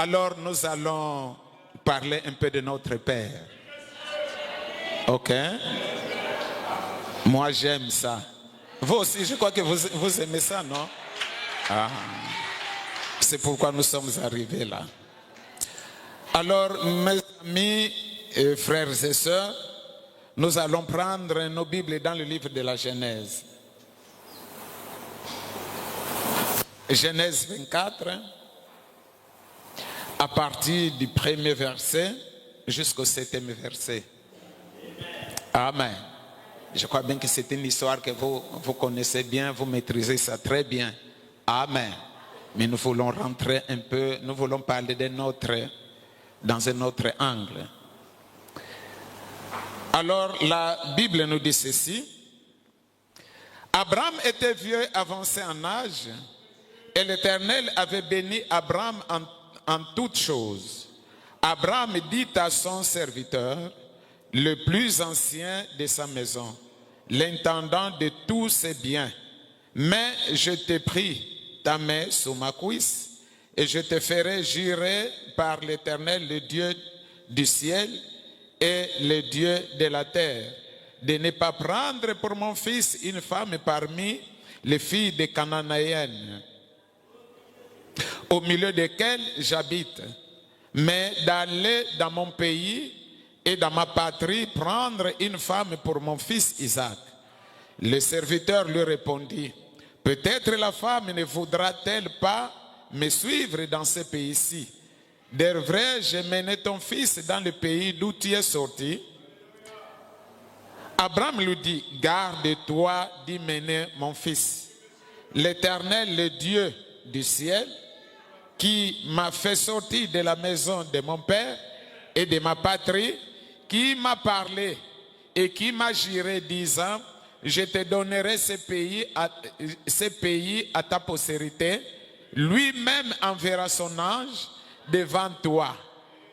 Alors nous allons parler un peu de notre Père. Ok? Moi j'aime ça. Vous aussi, je crois que vous aimez ça, non? Ah. C'est pourquoi nous sommes arrivés là. Alors, mes amis, et frères et sœurs, nous allons prendre nos Bibles dans le livre de la Genèse. Genèse 24, à partir du premier verset jusqu'au 7e verset. Amen. Je crois bien que c'est une histoire que vous connaissez bien, vous maîtrisez ça très bien. Amen. Mais nous voulons rentrer un peu, nous voulons parler dans un autre angle. Alors la Bible nous dit ceci. Abraham était vieux, avancé en âge, et l'Éternel avait béni Abraham en toutes choses. Abraham dit à son serviteur, le plus ancien de sa maison, l'intendant de tous ses biens, mais je te prie, ta main sous ma cuisse, et je te ferai jurer par l'Éternel, le Dieu du ciel et le Dieu de la terre, de ne pas prendre pour mon fils une femme parmi les filles des Cananéennes, au milieu desquelles j'habite, mais d'aller dans mon pays et dans ma patrie prendre une femme pour mon fils Isaac. Le serviteur lui répondit, peut-être la femme ne voudra-t-elle pas me suivre dans ce pays-ci? De vrai, j'ai mené ton fils dans le pays d'où tu es sorti. Abraham lui dit, garde-toi d'y mener mon fils. L'Éternel, le Dieu du ciel, qui m'a fait sortir de la maison de mon père et de ma patrie, qui m'a parlé et qui m'a juré disant, je te donnerai ces pays à ta postérité. Lui-même enverra son ange devant toi.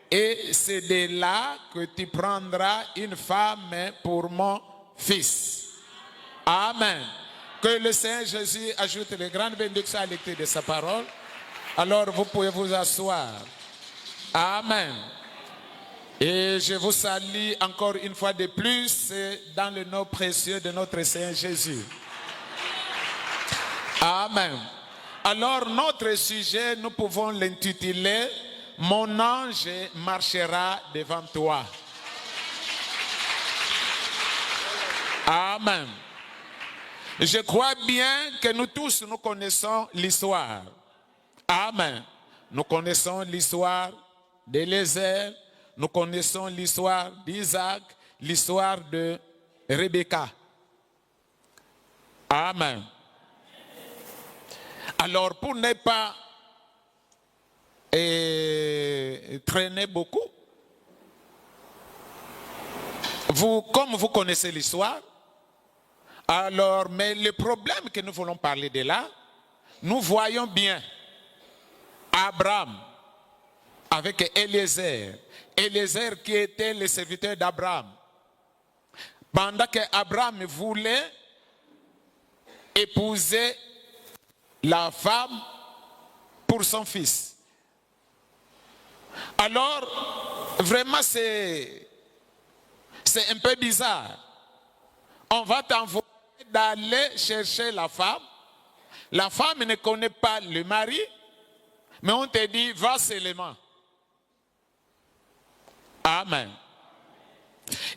Et c'est de là que tu prendras une femme pour mon fils. Amen. Que le Seigneur Jésus ajoute les grandes bénédictions à l'écoute de sa parole. Alors vous pouvez vous asseoir. Amen. Et je vous salue encore une fois de plus dans le nom précieux de notre Seigneur Jésus. Amen. Alors notre sujet, nous pouvons l'intituler « Mon ange marchera devant toi ». Amen. Je crois bien que nous tous, nous connaissons l'histoire. Amen. Nous connaissons l'histoire d'Élézer, nous connaissons l'histoire d'Isaac, l'histoire de Rebecca. Amen. Alors, pour ne pas traîner beaucoup, comme vous connaissez l'histoire, alors, mais le problème que nous voulons parler de là, nous voyons bien Abraham avec Élézer. Élézer qui était le serviteur d'Abraham. Pendant que Abraham voulait épouser la femme pour son fils. Alors, vraiment c'est un peu bizarre. On va t'envoyer d'aller chercher la femme. La femme ne connaît pas le mari, mais on te dit, va seulement. Amen.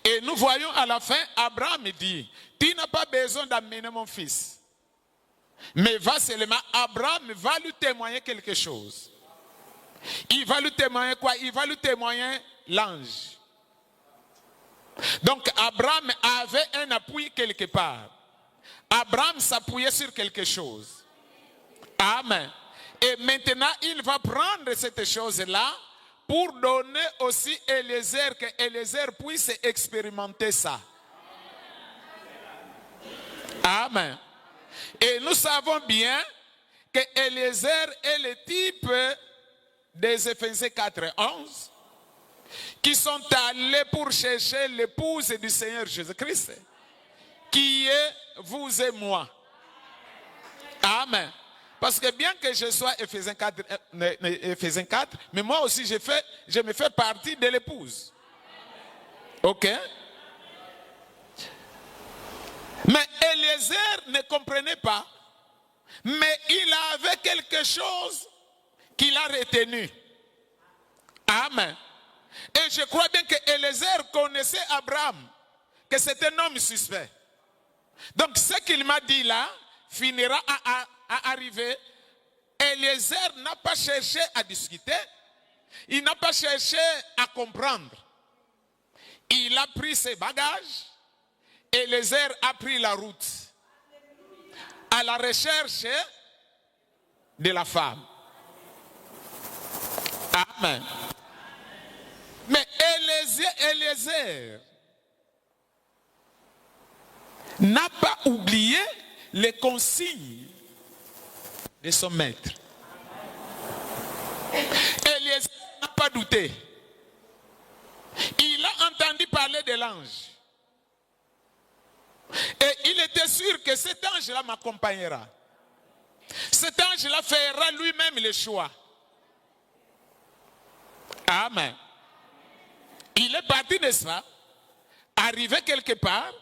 Et nous voyons à la fin, Abraham dit, tu n'as pas besoin d'amener mon fils. Mais va seulement, Abraham va lui témoigner quelque chose. Il va lui témoigner quoi? Il va lui témoigner l'ange. Donc Abraham avait un appui quelque part. Abraham s'appuyait sur quelque chose. Amen. Et maintenant, il va prendre cette chose-là pour donner aussi Élézer, que Élézer puisse expérimenter ça. Amen. Et nous savons bien que Élézer est le type des Éphésiens 4:11 qui sont allés pour chercher l'épouse du Seigneur Jésus-Christ, qui est vous et moi. Amen. Parce que bien que je sois Éphésiens 4, mais moi aussi je me fais partie de l'épouse. Ok? Mais Eliezer ne comprenait pas. Mais il avait quelque chose qu'il a retenu. Amen. Et je crois bien que Eliezer connaissait Abraham, que c'est un homme suspect. Donc ce qu'il m'a dit là finira à arriver. Eliezer n'a pas cherché à discuter, il n'a pas cherché à comprendre. Il a pris ses bagages, Eliezer a pris la route à la recherche de la femme. Amen. Mais Eliezer n'a pas oublié les consignes de son maître. Eliezer n'a pas douté. Il a entendu parler de l'ange. Et il était sûr que cet ange-là m'accompagnera. Cet ange-là fera lui-même le choix. Amen. Il est parti, n'est-ce pas? Arrivé quelque part,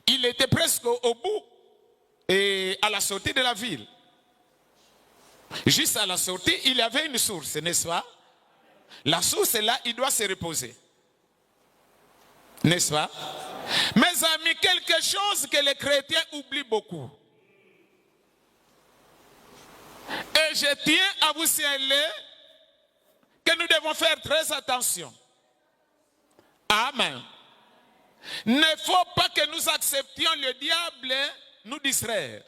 il était presque au bout et à la sortie de la ville. Juste à la sortie, il y avait une source, n'est-ce pas? La source est là, il doit se reposer. N'est-ce pas? Mes amis, quelque chose que les chrétiens oublient beaucoup. Et je tiens à vous signaler que nous devons faire très attention. Amen. Il ne faut pas que nous acceptions le diable nous distraire.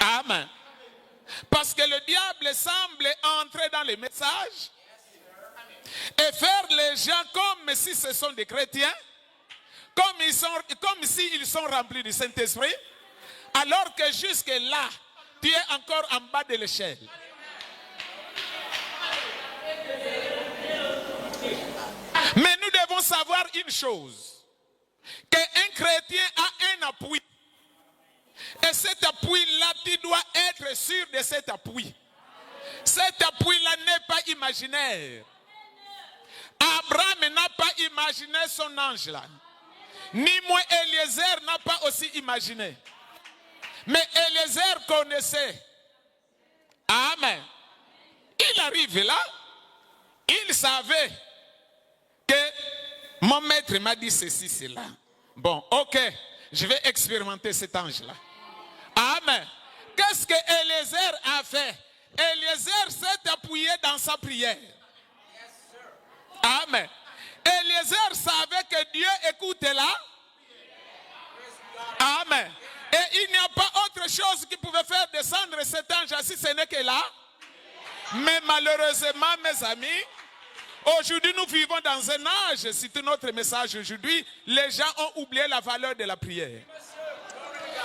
Amen. Parce que le diable semble entrer dans les messages et faire les gens comme si ce sont des chrétiens, comme s'ils sont remplis du Saint-Esprit, alors que jusque-là, tu es encore en bas de l'échelle. Mais nous devons savoir une chose, qu'un chrétien a un appui. Et cet appui-là, tu dois être sûr de cet appui. Cet appui-là n'est pas imaginaire. Abraham n'a pas imaginé son ange là. Ni moi, Eliezer n'a pas aussi imaginé. Mais Eliezer connaissait. Amen. Il arrive là, il savait que mon maître m'a dit ceci, cela. Bon, ok, je vais expérimenter cet ange-là. Amen. Qu'est-ce que Eliezer a fait? Eliezer s'est appuyé dans sa prière. Amen. Eliezer savait que Dieu écoutait là. Amen. Et il n'y a pas autre chose qui pouvait faire descendre cet ange si ce n'est que là. Mais malheureusement, mes amis, aujourd'hui nous vivons dans un âge, c'est notre message aujourd'hui, les gens ont oublié la valeur de la prière.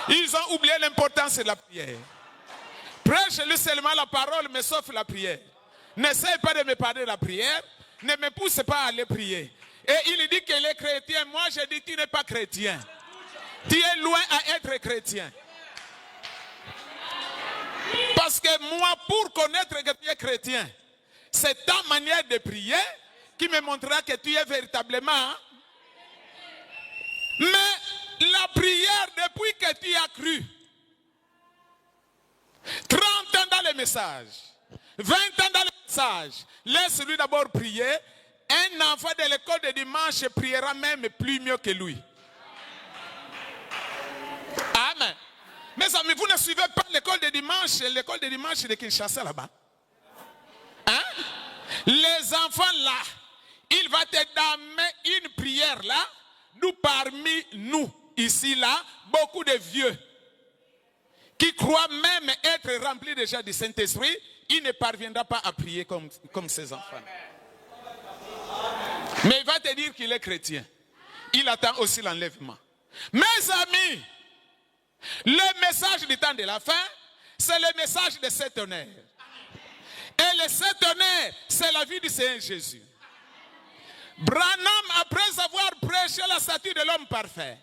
Ils ont oublié l'importance de la prière. Prêche-lui seulement la parole, mais sauf la prière. N'essaye pas de me parler de la prière. Ne me pousse pas à aller prier. Et il dit qu'il est chrétien. Moi, je dis qu'il n'est pas chrétien. Tu es loin à être chrétien. Parce que moi, pour connaître que tu es chrétien, c'est ta manière de prier qui me montrera que tu es véritablement. Mais la prière, depuis que tu as cru, 30 ans dans le message, 20 ans dans le message, laisse-lui d'abord prier. Un enfant de l'école de dimanche priera même plus mieux que lui. Amen. Mes amis, vous ne suivez pas l'école de dimanche de Kinshasa là-bas. Hein? Les enfants là, il va te donner une prière là. Nous parmi nous, ici là, beaucoup de vieux qui croient même être remplis déjà du Saint-Esprit, il ne parviendra pas à prier comme ces enfants. Mais il va te dire qu'il est chrétien. Il attend aussi l'enlèvement. Mes amis, le message du temps de la fin, c'est le message de cet honneur. Et le cet honneur, c'est la vie du Seigneur Jésus. Branham, après avoir prêché la statue de l'homme parfait,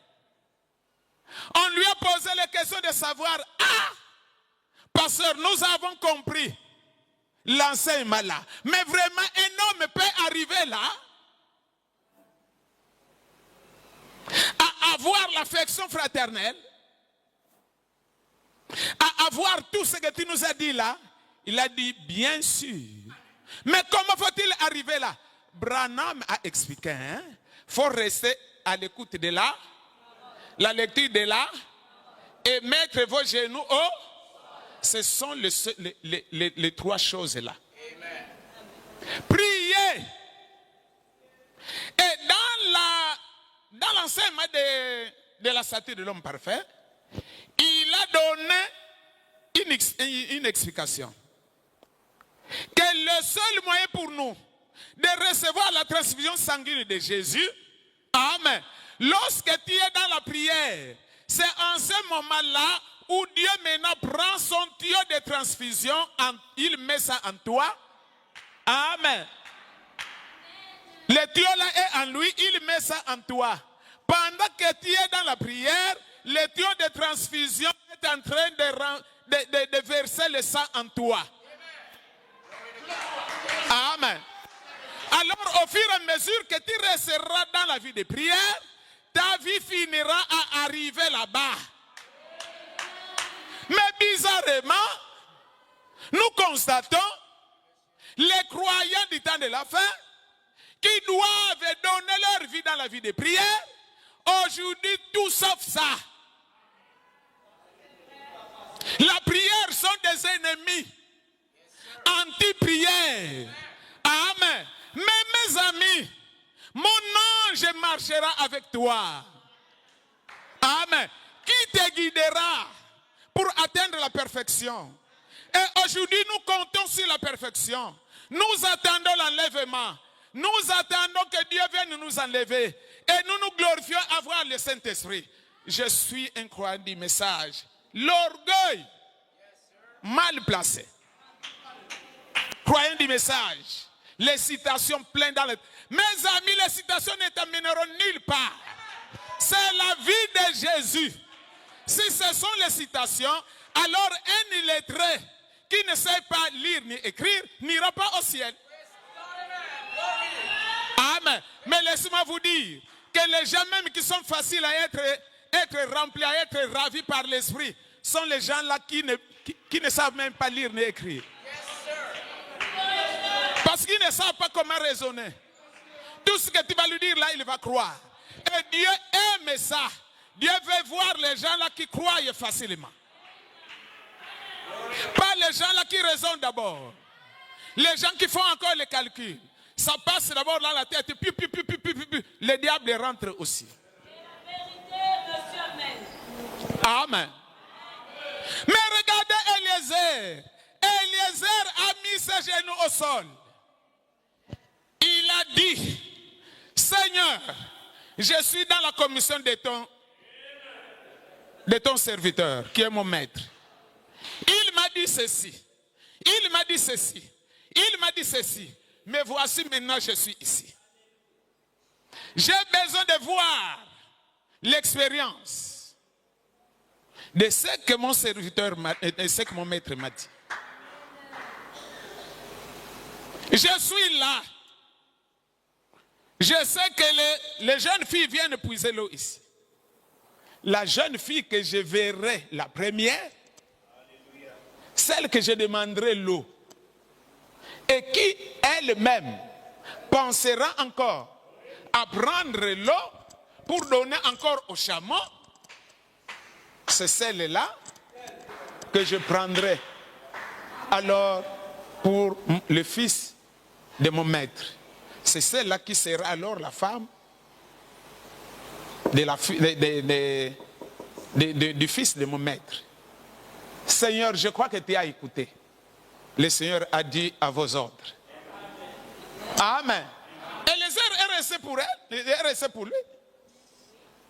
On lui a posé la question de savoir, pasteur, nous avons compris l'enseignement là. Mais vraiment, un homme peut arriver là à avoir l'affection fraternelle, à avoir tout ce que tu nous as dit là. Il a dit, bien sûr. Mais comment faut-il arriver là? Branham a expliqué, il faut rester à l'écoute de la lecture de et mettre vos genoux au. Ce sont les trois choses là. Amen. Priez. Et dans l'enseignement de la statue de l'homme parfait, il a donné une explication. Que le seul moyen pour nous de recevoir la transfusion sanguine de Jésus, amen, lorsque tu es dans la prière, c'est en ce moment-là où Dieu maintenant prend son tuyau de transfusion, il met ça en toi, amen. Le tuyau là est en lui, il met ça en toi. Pendant que tu es dans la prière, le tuyau de transfusion est en train de verser le sang en toi. Amen. Alors, au fur et à mesure que tu resteras dans la vie de prière, ta vie finira à arriver là-bas. Mais bizarrement, nous constatons les croyants du temps de la fin qui doivent donner leur vie dans la vie de prière. Aujourd'hui, tout sauf ça. La prière sont des ennemis. Anti-prière. Amen. Mais mes amis, mon ange marchera avec toi. Amen. Qui te guidera pour atteindre la perfection? Et aujourd'hui, nous comptons sur la perfection. Nous attendons l'enlèvement. Nous attendons que Dieu vienne nous enlever. Et nous nous glorifions avoir le Saint-Esprit. Je suis un croyant du message. L'orgueil mal placé. Croyant du message. Les citations pleines dans le... Mes amis, les citations ne t'amèneront nulle part. C'est la vie de Jésus. Si ce sont les citations, alors un illettré qui ne sait pas lire ni écrire n'ira pas au ciel. Amen. Mais laissez-moi vous dire que les gens même qui sont faciles à être remplis, à être ravis par l'esprit, sont les gens là qui ne savent même pas lire ni écrire. Parce qu'ils ne savent pas comment raisonner. Tout ce que tu vas lui dire là, il va croire. Et Dieu aime ça. Dieu veut voir les gens là qui croient facilement. Pas les gens là qui raisonnent d'abord. Les gens qui font encore les calculs. Ça passe d'abord dans la tête. Puis, le diable rentre aussi. Amen. Mais regardez Eliezer. Eliezer a mis ses genoux au sol. Il a dit, Seigneur, je suis dans la commission de ton serviteur, qui est mon maître. Il m'a dit ceci. Il m'a dit ceci. Il m'a dit ceci. Mais voici maintenant, je suis ici. J'ai besoin de voir l'expérience de ce que mon serviteur de ce que mon maître m'a dit. Je suis là. Je sais que les jeunes filles viennent puiser l'eau ici. La jeune fille que je verrai la première, celle que je demanderai l'eau, et qui elle-même pensera encore à prendre l'eau pour donner encore au chameau, c'est celle-là que je prendrai alors pour le fils de mon maître. C'est celle-là qui sera alors la femme du fils de mon maître. Seigneur, je crois que tu as écouté. Le Seigneur a dit à vos ordres. Amen. Et les heures est resté pour elle, est resté pour lui.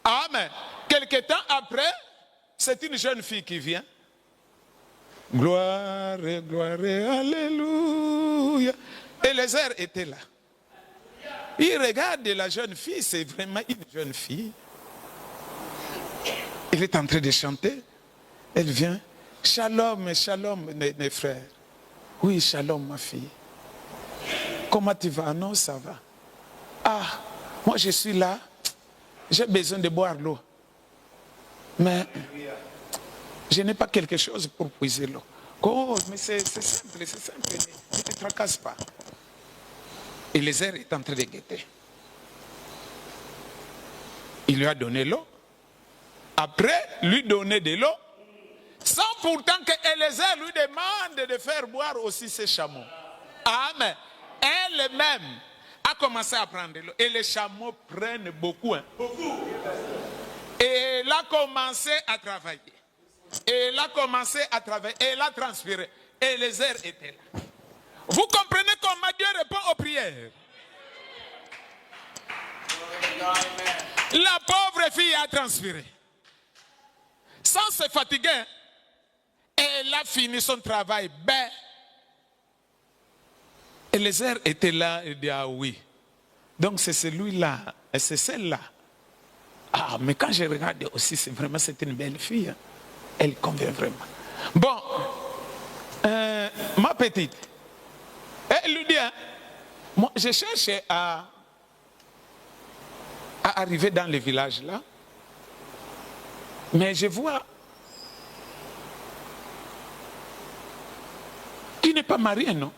Amen. Quelque temps après, c'est une jeune fille qui vient. Gloire, gloire, alléluia. Et les heures étaient là. Il regarde la jeune fille, c'est vraiment une jeune fille. Il est en train de chanter. Elle vient. Shalom, shalom, mes frères. Oui, shalom, ma fille. Comment tu vas? Non, ça va. Ah, moi je suis là. J'ai besoin de boire l'eau. Mais je n'ai pas quelque chose pour puiser l'eau. Oh, mais c'est simple, ne te tracasse pas. Et Eliezer est en train de guetter. Il lui a donné l'eau. Après, lui donner de l'eau, sans pourtant que Eliezer lui demande de faire boire aussi ses chameaux. Amen. Elle-même a commencé à prendre de l'eau. Et les chameaux prennent beaucoup. Hein. Beaucoup. Et elle a commencé à travailler. Et elle a commencé à travailler. Et elle a transpiré. Et Eliezer était là. Vous comprenez comment Dieu répond aux prières? La pauvre fille a transpiré. Sans se fatiguer. Elle a fini son travail. Ben, Eliezer était là et dit ah oui. Donc c'est celui-là, et c'est celle-là. Ah, mais quand je regarde aussi, c'est une belle fille. Hein. Elle convient vraiment. Bon, ma petite, elle lui dit, hein, moi je cherche à arriver dans le village là, mais je vois tu n'es pas marié, non?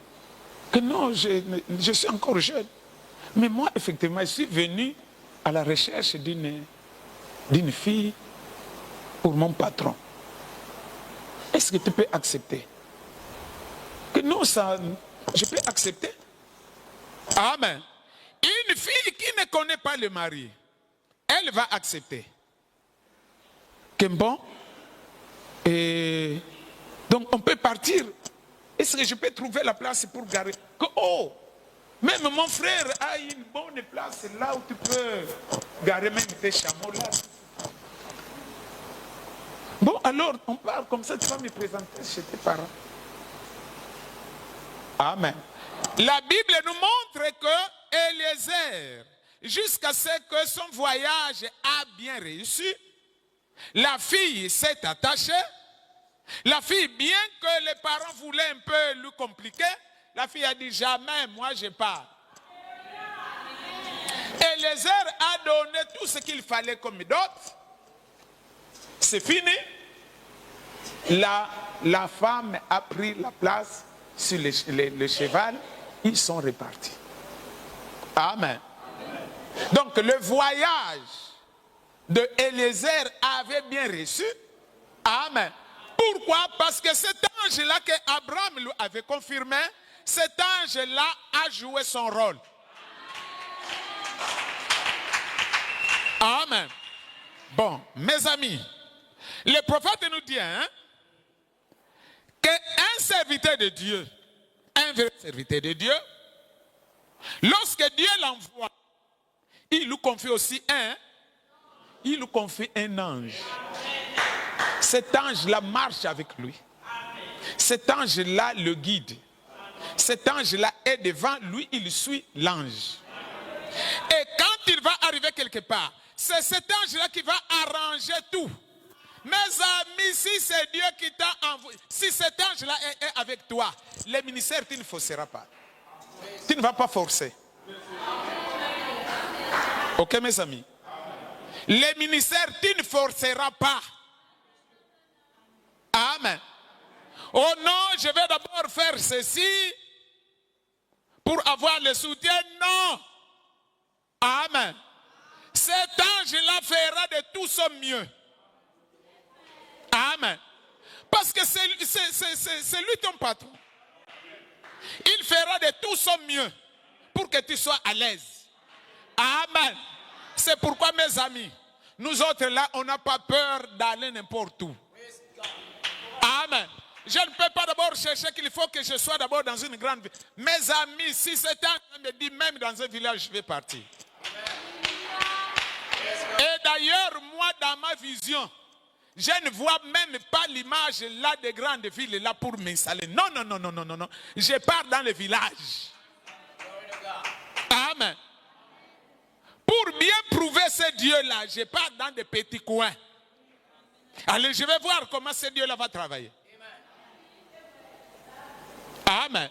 Que non, je suis encore jeune. Mais moi, effectivement, je suis venu à la recherche d'une fille pour mon patron. Est-ce que tu peux accepter? Que non, ça, je peux accepter. Amen. Une fille qui ne connaît pas le mari, elle va accepter. Que bon. Et donc, on peut partir. Est-ce que je peux trouver la place pour garer? Que, oh, même mon frère a une bonne place là où tu peux garer même tes chameaux là. Bon, alors, on parle comme ça, tu vas me présenter chez tes parents. Amen. La Bible nous montre que Eliezer, jusqu'à ce que son voyage a bien réussi, la fille s'est attachée. La fille, bien que les parents voulaient un peu lui compliquer, la fille a dit jamais, moi je pars. Eliezer a donné tout ce qu'il fallait comme dot. C'est fini. La femme a pris la place sur le cheval. Ils sont repartis. Amen. Donc le voyage de Eliezer avait bien reçu. Amen. Pourquoi? Parce que cet ange-là que Abraham lui avait confirmé, cet ange-là a joué son rôle. Amen. Bon, mes amis, le prophète nous dit qu'un serviteur de Dieu, un vrai serviteur de Dieu, lorsque Dieu l'envoie, il lui confie aussi un ange. Cet ange-là marche avec lui. Cet ange-là le guide. Cet ange-là est devant lui, il suit l'ange. Et quand il va arriver quelque part, c'est cet ange-là qui va arranger tout. Mes amis, si c'est Dieu qui t'a envoyé, si cet ange-là est avec toi, les ministères, tu ne forceras pas. Tu ne vas pas forcer. Ok, mes amis? Les ministères, tu ne forceras pas. Amen. Oh non, je vais d'abord faire ceci pour avoir le soutien. Non. Amen. Cet ange-là fera de tout son mieux. Amen. Parce que c'est lui ton patron. Il fera de tout son mieux pour que tu sois à l'aise. Amen. C'est pourquoi, mes amis, nous autres là, on n'a pas peur d'aller n'importe où. Amen. Je ne peux pas d'abord chercher qu'il faut que je sois d'abord dans une grande ville. Mes amis, si cet ange me dit même dans un village, je vais partir. Et d'ailleurs, moi, dans ma vision, je ne vois même pas l'image là des grandes villes là pour m'installer. Non, non, non, non, non, non, non. Je pars dans le village. Amen. Pour bien prouver ce Dieu-là, je pars dans des petits coins. Allez, je vais voir comment ce Dieu-là va travailler. Amen.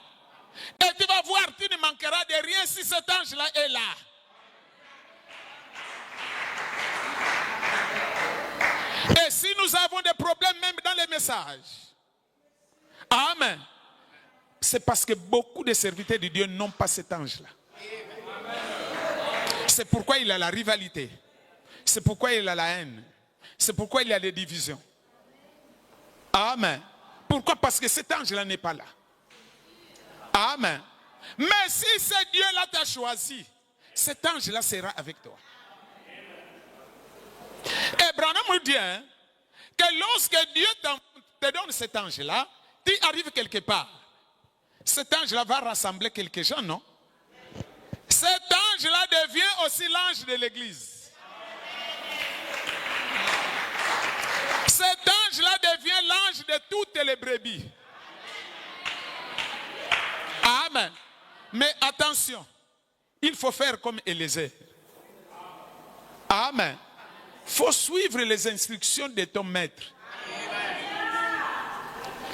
Et tu vas voir, tu ne manqueras de rien si cet ange-là est là. Et si nous avons des problèmes même dans les messages, amen, c'est parce que beaucoup de serviteurs de Dieu n'ont pas cet ange-là. C'est pourquoi il y a la rivalité. C'est pourquoi il y a la haine. C'est pourquoi il y a des divisions. Amen. Pourquoi? Parce que cet ange-là n'est pas là. Amen. Mais si ce Dieu-là t'a choisi, cet ange-là sera avec toi. Et Branham nous dit que lorsque Dieu te donne cet ange-là, tu arrives quelque part. Cet ange-là va rassembler quelques gens, non? Cet ange-là devient aussi l'ange de l'église. Cet ange-là devient l'ange de toutes les brebis. Amen. Mais attention, il faut faire comme Élisée. Amen. Il faut suivre les instructions de ton maître.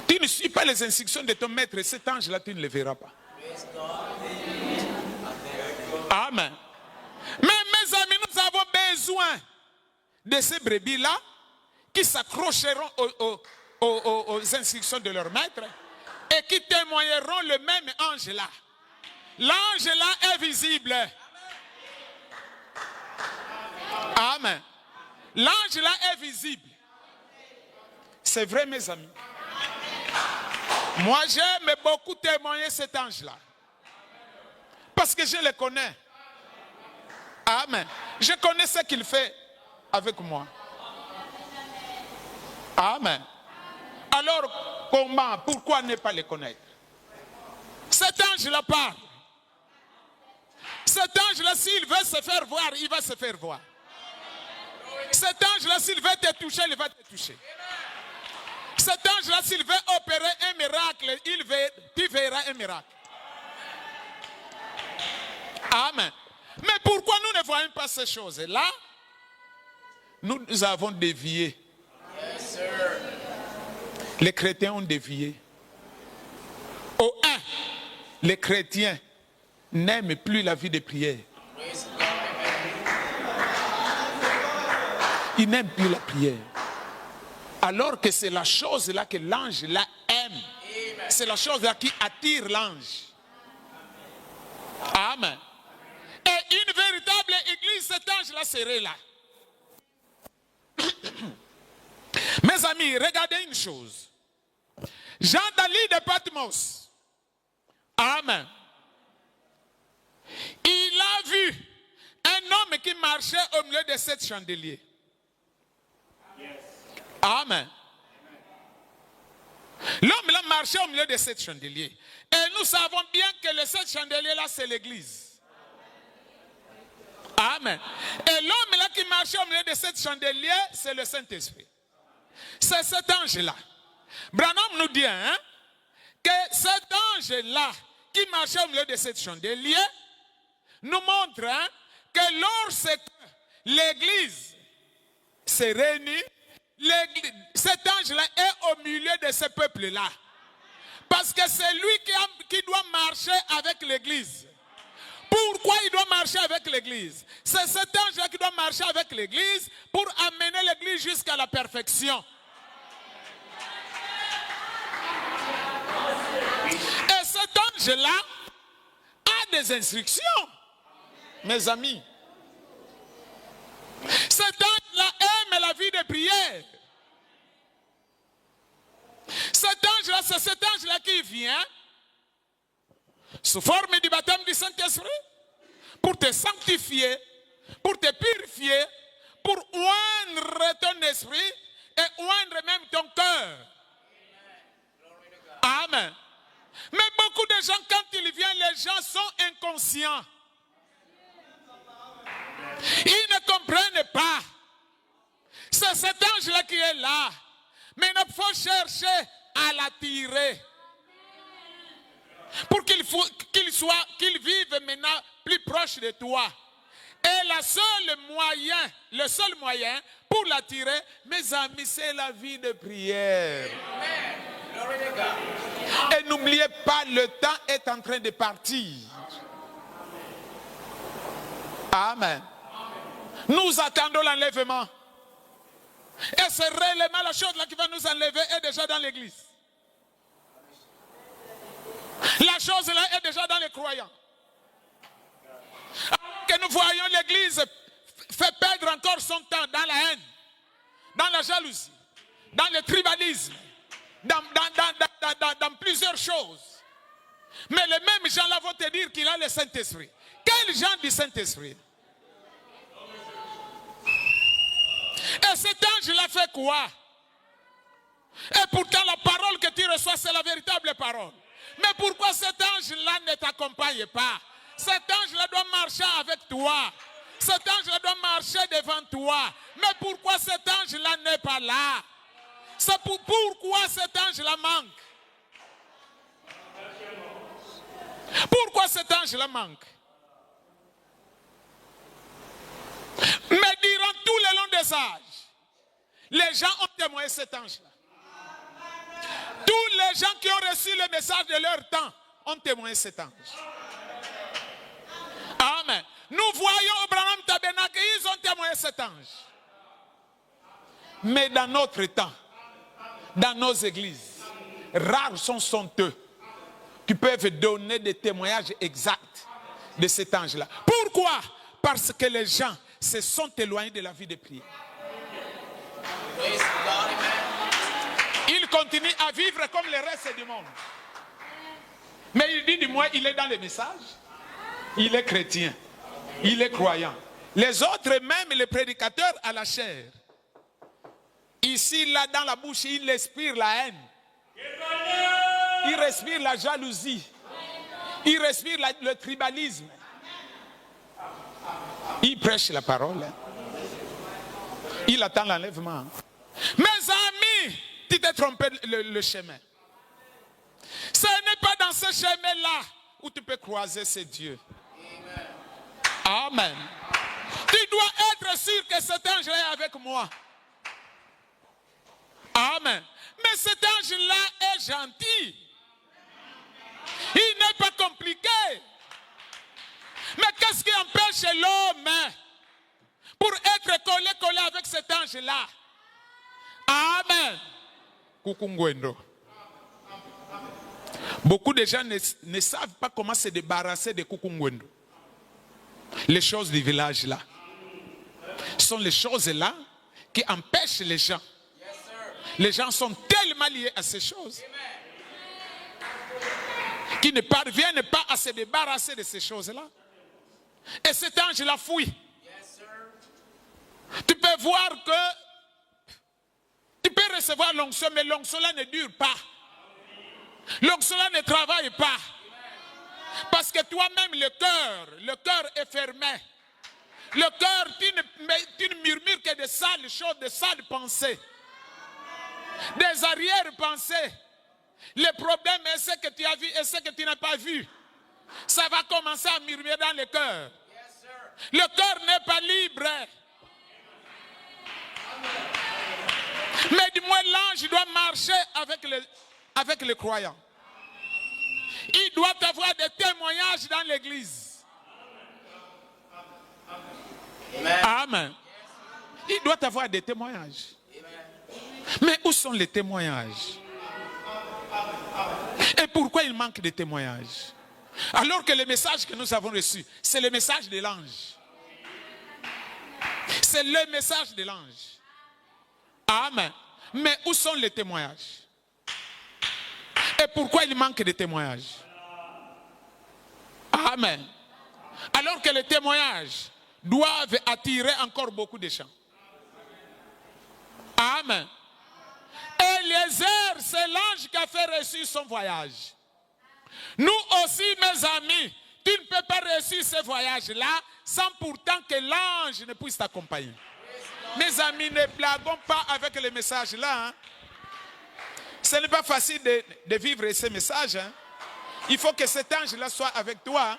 Tu ne suis pas les instructions de ton maître, cet ange-là, tu ne le verras pas. Amen. Mais mes amis, nous avons besoin de ces brebis-là qui s'accrocheront aux instructions de leur maître et qui témoigneront le même ange-là. L'ange-là est visible. Amen. L'ange-là est visible. C'est vrai, mes amis. Moi, j'aime beaucoup témoigner cet ange-là. Parce que je le connais. Amen. Je connais ce qu'il fait avec moi. Amen. Alors, comment, pourquoi ne pas le connaître? Cet ange-là parle. Cet ange-là, s'il veut se faire voir, il va se faire voir. Cet ange-là, s'il veut te toucher, il va te toucher. Cet ange-là, s'il veut opérer un miracle, tu verras un miracle. Amen. Mais pourquoi nous ne voyons pas ces choses-là? Nous avons dévié. Yes, sir. Les chrétiens ont dévié. Au 1, les chrétiens n'aiment plus la vie de prière. Ils n'aiment plus la prière. Alors que c'est la chose là que l'ange là aime. C'est la chose là qui attire l'ange. Amen. Et une véritable église, cet ange là serait là. Mes amis, regardez une chose. Jean Dali de Patmos. Amen. Il a vu un homme qui marchait au milieu de 7 chandeliers. Amen. L'homme là marchait au milieu de 7 chandeliers. Et nous savons bien que les 7 chandeliers là, c'est l'église. Amen. Et l'homme là qui marchait au milieu de 7 chandeliers, c'est le Saint-Esprit. C'est cet ange-là. Branham nous dit que cet ange-là qui marchait au milieu de 7 chandeliers nous montre que lorsque l'église se réunit, cet ange-là est au milieu de ce peuple-là. Parce que c'est lui qui doit marcher avec l'église. Pourquoi il doit marcher avec l'église? C'est cet ange-là qui doit marcher avec l'église pour amener l'église jusqu'à la perfection. Et cet ange-là a des instructions, mes amis. Cet ange-là aime la vie de prière. Cet ange-là, c'est cet ange-là qui vient sous forme du baptême du Saint-Esprit pour te sanctifier, pour te purifier, pour oindre ton esprit et oindre même ton cœur. Amen. Mais beaucoup de gens, quand ils viennent, les gens sont inconscients. Ils ne comprennent pas. C'est cet ange-là qui est là. Mais il faut chercher à l'attirer. Pour qu'il vive maintenant plus proche de toi. Et Et le seul moyen pour l'attirer, mes amis, c'est la vie de prière. Et n'oubliez pas, le temps est en train de partir. Amen. Nous attendons l'enlèvement. Et c'est réellement la chose là qui va nous enlever est déjà dans l'église. La chose là est déjà dans les croyants. Alors que nous voyons l'église fait perdre encore son temps dans la haine, dans la jalousie, dans le tribalisme, dans plusieurs choses. Mais les mêmes gens là vont te dire qu'il a le Saint-Esprit. Quel genre du Saint-Esprit? Et cet ange-là fait quoi? Et pourtant la parole que tu reçois, c'est la véritable parole. Mais pourquoi cet ange-là ne t'accompagne pas? Cet ange-là doit marcher avec toi. Cet ange-là doit marcher devant toi. Mais pourquoi cet ange-là n'est pas là? C'est pourquoi cet ange-là manque? Pourquoi cet ange-là manque? Mais durant tout le long des âges, les gens ont témoigné cet ange-là. Tous les gens qui ont reçu le message de leur temps ont témoigné cet ange. Amen. Nous voyons au Branham Tabernacle, ils ont témoigné cet ange. Mais dans notre temps, dans nos églises, rares sont eux qui peuvent donner des témoignages exacts de cet ange-là. Pourquoi? Parce que les gens se sont éloignés de la vie de prière. Ils continuent à vivre comme le reste du monde. Mais il dit du moins, il est dans le message. Il est chrétien. Il est croyant. Les autres, même les prédicateurs à la chair. Ici, là, dans la bouche, il respire la haine. Il respire la jalousie. Il respire le tribalisme. Il prêche la parole. Il attend l'enlèvement. Mes amis, tu t'es trompé le chemin. Ce n'est pas dans ce chemin-là où tu peux croiser ces dieux. Amen. Tu dois être sûr que cet ange-là est avec moi. Amen. Mais cet ange-là est gentil. Il n'est pas compliqué. Mais qu'est-ce qui empêche l'homme pour être collé avec cet ange-là? Amen. Kukungwendo. Beaucoup de gens ne savent pas comment se débarrasser de Kukungwendo. Les choses du village là. Ce sont les choses là qui empêchent les gens. Les gens sont tellement liés à ces choses qui ne parviennent pas à se débarrasser de ces choses-là. Et cet ange-là fuit. Tu peux voir que tu peux recevoir l'onction, mais l'onction-là ne dure pas. L'onction-là ne travaille pas. Parce que toi-même, le cœur est fermé. Le cœur, tu ne murmures que de sales choses, de sales pensées. Des arrière-pensées. Le problème est ce que tu as vu et ce que tu n'as pas vu. Ça va commencer à murmurer dans le cœur. Le cœur n'est pas libre. Mais du moins l'ange doit marcher avec les croyants. Il doit avoir des témoignages dans l'église. Amen. Il doit avoir des témoignages. Mais où sont les témoignages? Et pourquoi il manque de témoignages? Alors que le message que nous avons reçu, c'est le message de l'ange. C'est le message de l'ange. Amen. Mais où sont les témoignages? Et pourquoi il manque de témoignages? Amen. Alors que les témoignages doivent attirer encore beaucoup de gens. Amen. Eliezer, c'est l'ange qui a fait réussir son voyage. Nous aussi, mes amis, tu ne peux pas réussir ce voyage-là sans pourtant que l'ange ne puisse t'accompagner. Mes amis, ne blaguons pas avec le message-là. Hein. Ce n'est pas facile de vivre ce message. Hein. Il faut que cet ange-là soit avec toi. Hein.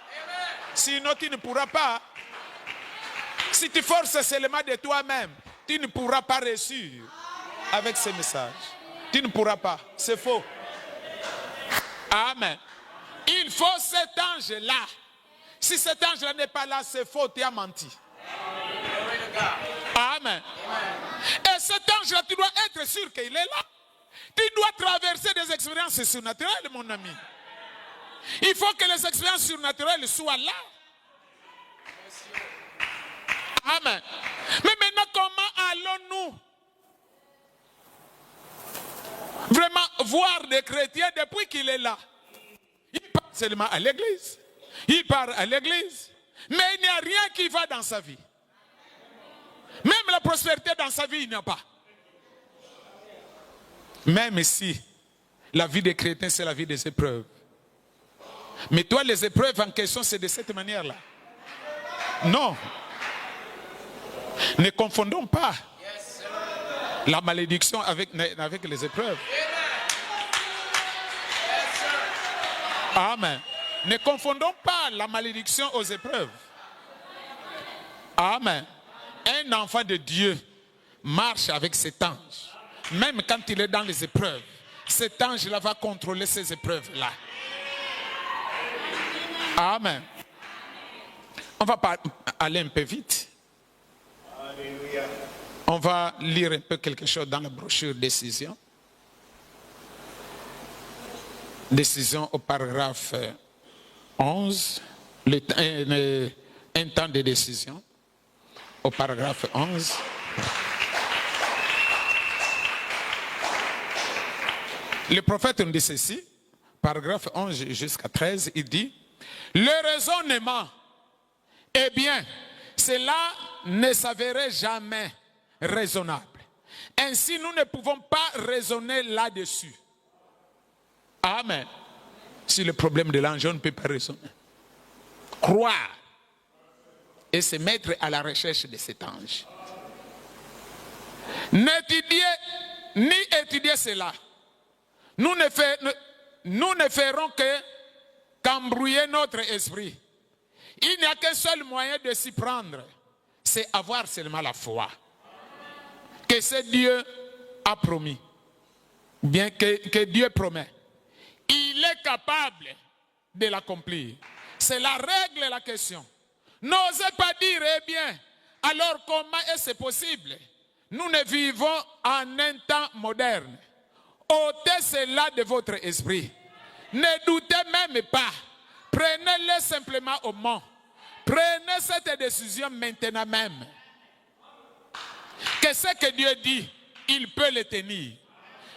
Sinon, tu ne pourras pas. Si tu forces seulement de toi-même, tu ne pourras pas réussir avec ces messages. Tu ne pourras pas. C'est faux. Amen. Il faut cet ange-là. Si cet ange-là n'est pas là, c'est faux, tu as menti. Amen. Et cet ange-là, tu dois être sûr qu'il est là. Tu dois traverser des expériences surnaturelles, mon ami. Il faut que les expériences surnaturelles soient là. Amen. Mais maintenant, comment allons-nous vraiment voir des chrétiens depuis qu'il est là? Il part seulement à l'église. Il part à l'église. Mais il n'y a rien qui va dans sa vie. Même la prospérité dans sa vie, il n'y a pas. Même ici, la vie des chrétiens, c'est la vie des épreuves. Mais toi, les épreuves en question, c'est de cette manière-là. Non. Ne confondons pas la malédiction avec les épreuves. Amen. Ne confondons pas la malédiction aux épreuves. Amen. Un enfant de Dieu marche avec cet ange. Même quand il est dans les épreuves, cet ange-là va contrôler ces épreuves-là. Amen. On va aller un peu vite. Alléluia. On va lire un peu quelque chose dans la brochure Décision. Décision au paragraphe 11. Un temps de décision. Au paragraphe 11. Le prophète nous dit ceci, paragraphe 11 jusqu'à 13, il dit, le raisonnement, eh bien, cela ne s'avérait jamais raisonnable. Ainsi, nous ne pouvons pas raisonner là-dessus. Amen. Si le problème de l'ange, on ne peut pas raisonner. Croire et se mettre à la recherche de cet ange. Ni étudier cela. Nous ne ferons qu'embrouiller notre esprit. Il n'y a qu'un seul moyen de s'y prendre, c'est avoir seulement la foi. Que ce Dieu a promis, bien que Dieu promet. Il est capable de l'accomplir. Cela règle la question. N'osez pas dire, eh bien, alors comment est-ce possible? Nous ne vivons en un temps moderne. Ôtez cela de votre esprit. Ne doutez même pas. Prenez-le simplement au mot. Prenez cette décision maintenant même. Que ce que Dieu dit, il peut le tenir.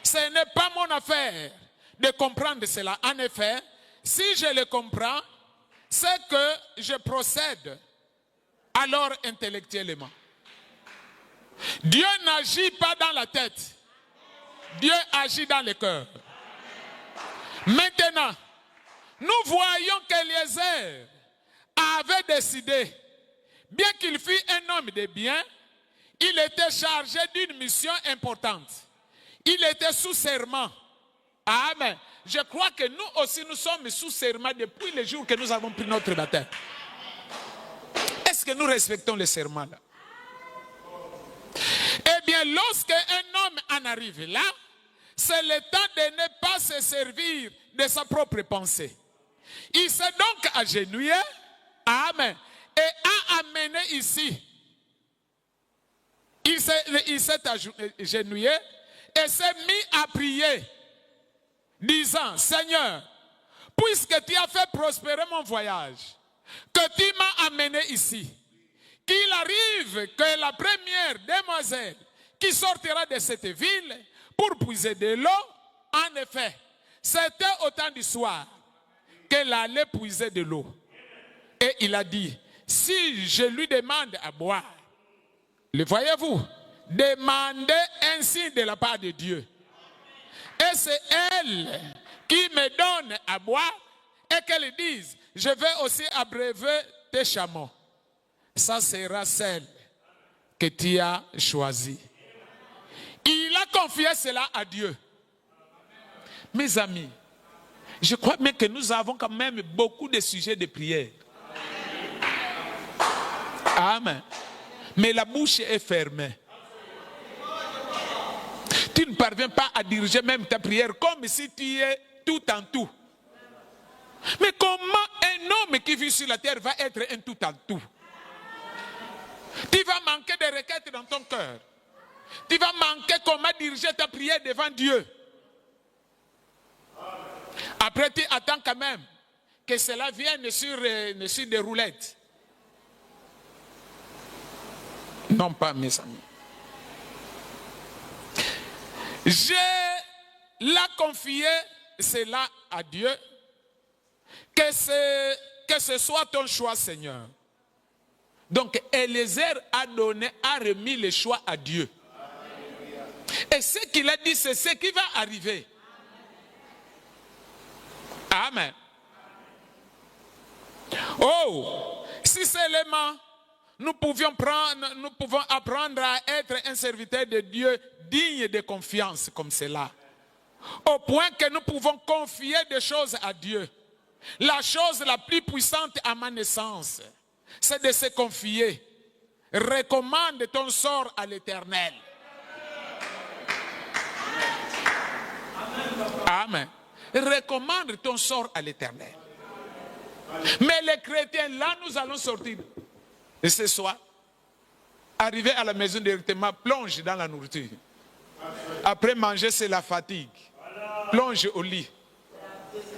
Ce n'est pas mon affaire de comprendre cela. En effet, si je le comprends, c'est que je procède alors intellectuellement. Dieu n'agit pas dans la tête. Dieu agit dans le cœur. Maintenant, nous voyons qu'Eliezer avait décidé, bien qu'il fût un homme de bien, il était chargé d'une mission importante. Il était sous serment. Amen. Je crois que nous aussi, nous sommes sous serment depuis le jour que nous avons pris notre baptême. Est-ce que nous respectons le serment là? Eh bien, lorsqu'un homme en arrive là, c'est le temps de ne pas se servir de sa propre pensée. Il s'est donc agenouillé, amen, et a amené ici. Il s'est agenouillé et s'est mis à prier, disant, Seigneur, puisque tu as fait prospérer mon voyage, que tu m'as amené ici, qu'il arrive que la première demoiselle qui sortira de cette ville pour puiser de l'eau, en effet, c'était au temps du soir qu'elle allait puiser de l'eau. Et il a dit, si je lui demande à boire, le voyez-vous, demandez un signe de la part de Dieu. Et c'est elle qui me donne à boire et qu'elle dise, je vais aussi abreuver tes chameaux. Ça sera celle que tu as choisie. Il a confié cela à Dieu. Mes amis, je crois même que nous avons quand même beaucoup de sujets de prière. Amen. mais la bouche est fermée. Tu ne parviens pas à diriger même ta prière comme si tu es tout en tout. Mais comment un homme qui vit sur la terre va être un tout en tout? Tu vas manquer de requêtes dans ton cœur. Tu vas manquer comment diriger ta prière devant Dieu. Après, tu attends quand même que cela vienne sur des roulettes. Non pas, mes amis. Je l'ai confié cela à Dieu. Que ce soit ton choix, Seigneur. Donc, Eliezer a remis le choix à Dieu. Et ce qu'il a dit, c'est ce qui va arriver. Amen. Oh, si seulement nous pouvons apprendre à être un serviteur de Dieu digne de confiance comme cela. Au point que nous pouvons confier des choses à Dieu. La chose la plus puissante à ma naissance, c'est de se confier. Recommande ton sort à l'Éternel. Amen. Recommande ton sort à l'Éternel. Mais les chrétiens, là, nous allons sortir. Et ce soir, arriver à la maison directement, plonge dans la nourriture. Après manger, c'est la fatigue. Plonge au lit.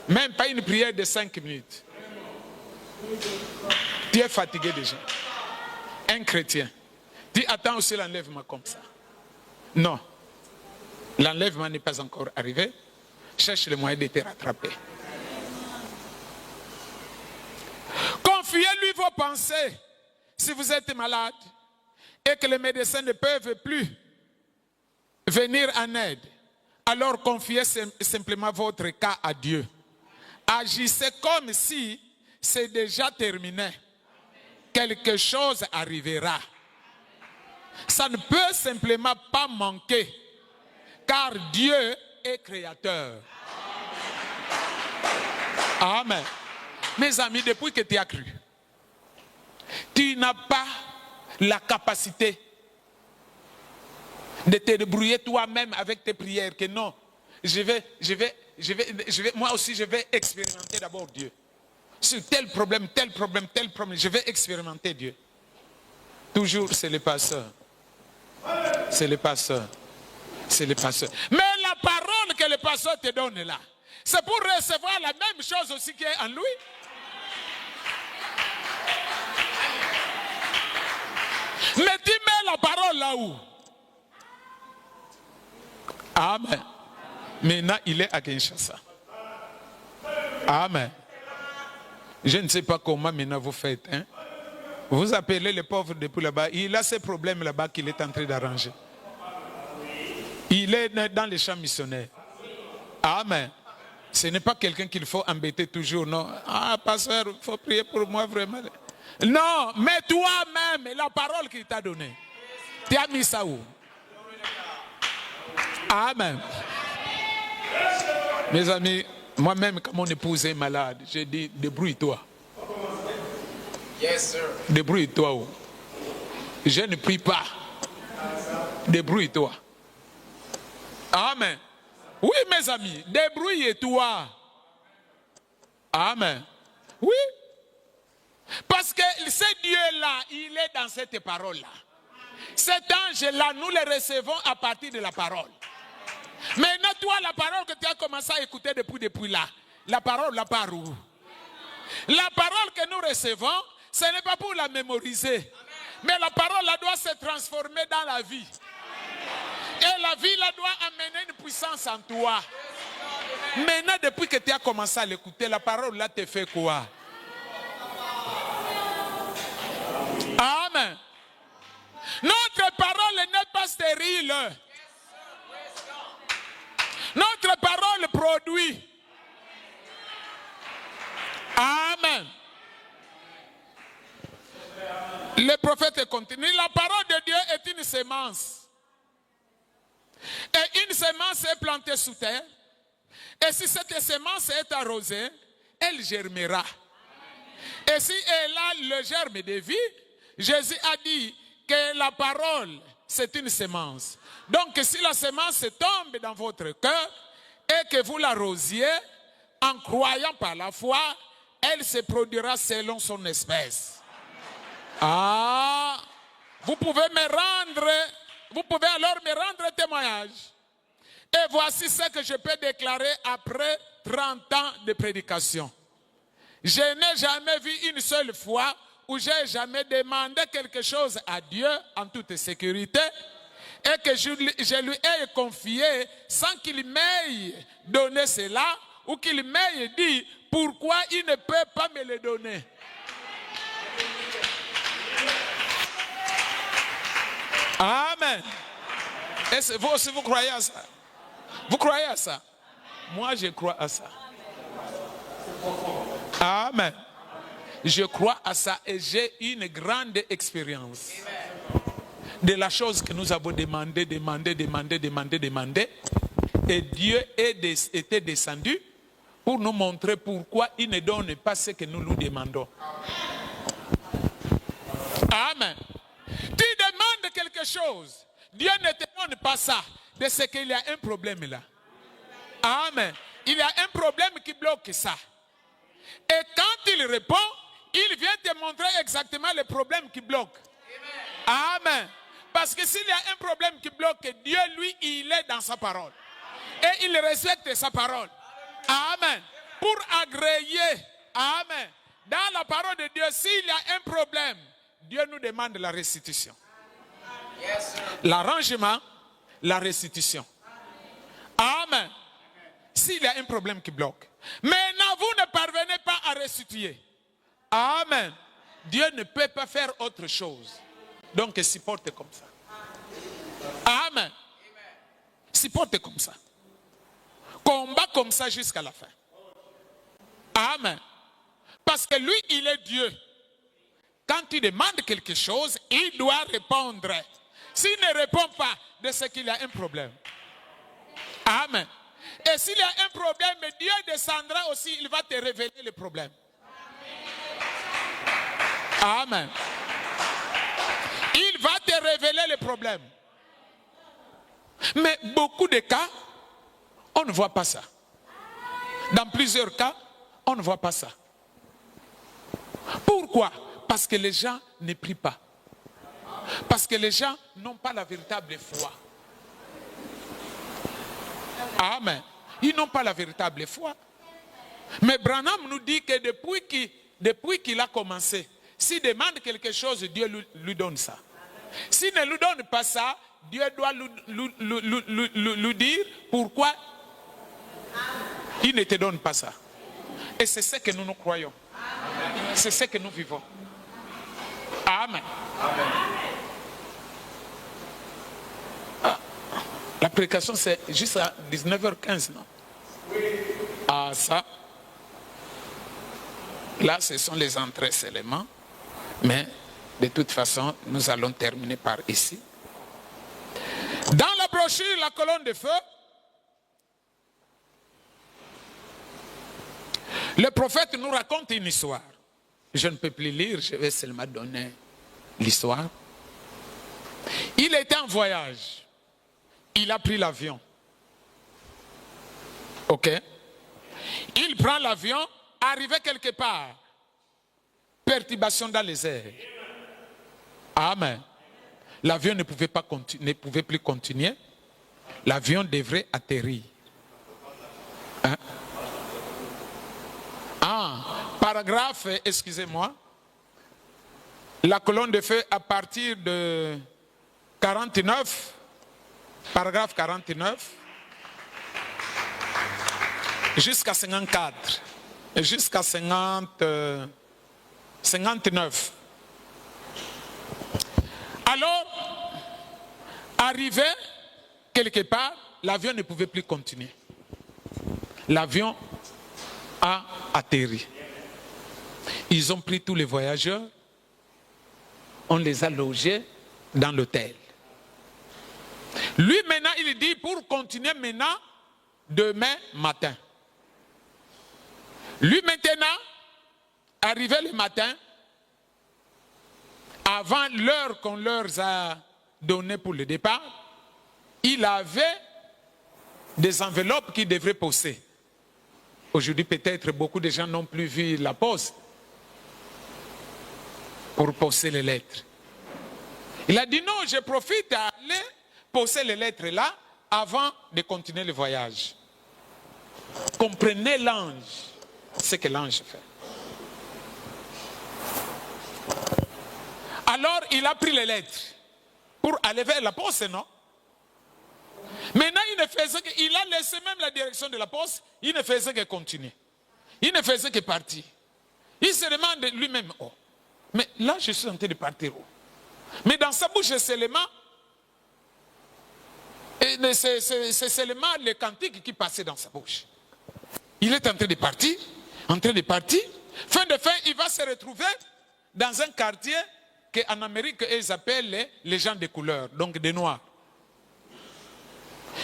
Même pas une prière de 5 minutes. Tu es fatigué déjà. Un chrétien. Tu attends aussi l'enlèvement comme ça. Non. L'enlèvement n'est pas encore arrivé. Cherche le moyen de te rattraper. Confiez-lui vos pensées si vous êtes malade et que les médecins ne peuvent plus venir en aide. Alors confiez simplement votre cas à Dieu. Agissez comme si c'est déjà terminé. Quelque chose arrivera. Ça ne peut simplement pas manquer. Car Dieu est créateur. Amen. Mes amis, depuis que tu as cru, tu n'as pas la capacité de te débrouiller toi-même avec tes prières. Que non, moi aussi je vais expérimenter d'abord Dieu. Sur tel problème, je vais expérimenter Dieu. Toujours c'est le pasteur. C'est le pasteur. C'est le pasteur. Mais la parole que le pasteur te donne là, c'est pour recevoir la même chose aussi qui est en lui. Mais tu mets la parole là où? Amen. Maintenant, il est à Kinshasa. Amen. Je ne sais pas comment maintenant vous faites. Hein? Vous appelez les pauvres depuis là-bas. Il a ces problèmes là-bas qu'il est en train d'arranger. Il est dans les champs missionnaires. Amen. Ce n'est pas quelqu'un qu'il faut embêter toujours. Non. Ah, pasteur, il faut prier pour moi vraiment. Non, mais toi-même, la parole qu'il t'a donnée. Tu as mis ça où? Amen. Mes amis, moi-même, quand mon épouse est malade, j'ai dit, débrouille-toi. Yes, sir. Débrouille-toi. Je ne prie pas. Débrouille-toi. Amen. Oui, mes amis, débrouille-toi. Amen. Oui. Parce que ce Dieu-là, il est dans cette parole-là. Cet ange-là, nous le recevons à partir de la parole. Maintenant, toi, la parole que tu as commencé à écouter depuis là, la parole là part où? La parole que nous recevons, ce n'est pas pour la mémoriser. Mais la parole là doit se transformer dans la vie. Et la vie là doit amener une puissance en toi. Maintenant, depuis que tu as commencé à l'écouter, la parole là te fait quoi? Amen. Notre parole n'est pas stérile. Notre parole produit. Amen. Le prophète continue. La parole de Dieu est une sémence. Et une sémence est plantée sous terre. Et si cette sémence est arrosée, elle germera. Et si elle a le germe de vie, Jésus a dit, que la parole, c'est une semence. Donc si la semence tombe dans votre cœur et que vous l'arrosiez en croyant par la foi, elle se produira selon son espèce. Ah, vous pouvez alors me rendre témoignage. Et voici ce que je peux déclarer après 30 ans de prédication. Je n'ai jamais vu une seule fois où j'ai jamais demandé quelque chose à Dieu en toute sécurité et que je lui ai confié sans qu'il m'ait donné cela ou qu'il m'ait dit pourquoi il ne peut pas me le donner. Amen. Et vous aussi, vous croyez à ça? Vous croyez à ça? Moi, je crois à ça. Amen. Je crois à ça et j'ai une grande expérience de la chose que nous avons demandé. Et Dieu était descendu pour nous montrer pourquoi il ne donne pas ce que nous lui demandons. Amen. Tu demandes quelque chose, Dieu ne te donne pas ça, de ce qu'il y a un problème là. Amen. Il y a un problème qui bloque ça. Et quand il répond, il vient te montrer exactement le problème qui bloque. Amen. Parce que s'il y a un problème qui bloque, Dieu, lui, il est dans sa parole. Et il respecte sa parole. Amen. Pour agréer. Amen. Dans la parole de Dieu, s'il y a un problème, Dieu nous demande la restitution. L'arrangement, la restitution. Amen. S'il y a un problème qui bloque. Maintenant, vous ne parvenez pas à restituer. Amen. Dieu ne peut pas faire autre chose. Donc, supporte comme ça. Amen. Supporte comme ça. Combat comme ça jusqu'à la fin. Amen. Parce que lui, il est Dieu. Quand il demande quelque chose, il doit répondre. S'il ne répond pas, de ce qu'il y a un problème. Amen. Et s'il y a un problème, Dieu descendra aussi, il va te révéler le problème. Amen. Il va te révéler le problème. Mais beaucoup de cas, on ne voit pas ça. Dans plusieurs cas, on ne voit pas ça. Pourquoi? Parce que les gens ne prient pas. Parce que les gens n'ont pas la véritable foi. Amen. Ils n'ont pas la véritable foi. Mais Branham nous dit que depuis qu'il a commencé, s'il demande quelque chose, Dieu lui donne ça. S'il ne lui donne pas ça, Dieu doit lui dire pourquoi il ne te donne pas ça. Et c'est ce que nous croyons. C'est ce que nous vivons. Amen. La prédication, c'est juste à 19h15, non? Ah, ça. Là, ce sont les entrées seulement. Mais, de toute façon, nous allons terminer par ici. Dans la brochure, la colonne de feu, le prophète nous raconte une histoire. Je ne peux plus lire, je vais seulement donner l'histoire. Il était en voyage. Il a pris l'avion. Ok? Il prend l'avion, arrivé quelque part. Perturbation dans les airs. Amen. L'avion ne pouvait plus continuer. L'avion devrait atterrir. Hein? Paragraphe, excusez-moi. La colonne de feu à partir de 49, paragraphe 49, jusqu'à 54, jusqu'à 59. Alors, arrivé quelque part, l'avion ne pouvait plus continuer. L'avion a atterri. Ils ont pris tous les voyageurs, on les a logés dans l'hôtel. Lui maintenant, il dit pour continuer maintenant, demain matin. Lui maintenant, arrivé le matin, avant l'heure qu'on leur a donnée pour le départ, il avait des enveloppes qu'ils devraient poster. Aujourd'hui, peut-être, beaucoup de gens n'ont plus vu la poste pour poster les lettres. Il a dit non, je profite à aller poster les lettres là avant de continuer le voyage. Comprenez l'ange, ce que l'ange fait. Alors, il a pris les lettres pour aller vers la poste, non? Maintenant, il a laissé même la direction de la poste, il ne faisait que continuer. Il ne faisait que partir. Il se demande lui-même, oh, mais là, je suis en train de partir où? Mais dans sa bouche, c'est seulement le cantique qui passait dans sa bouche. Il est en train de partir, Fin de fin, il va se retrouver dans un quartier qu'en Amérique, ils appellent les gens de couleur, donc des noirs.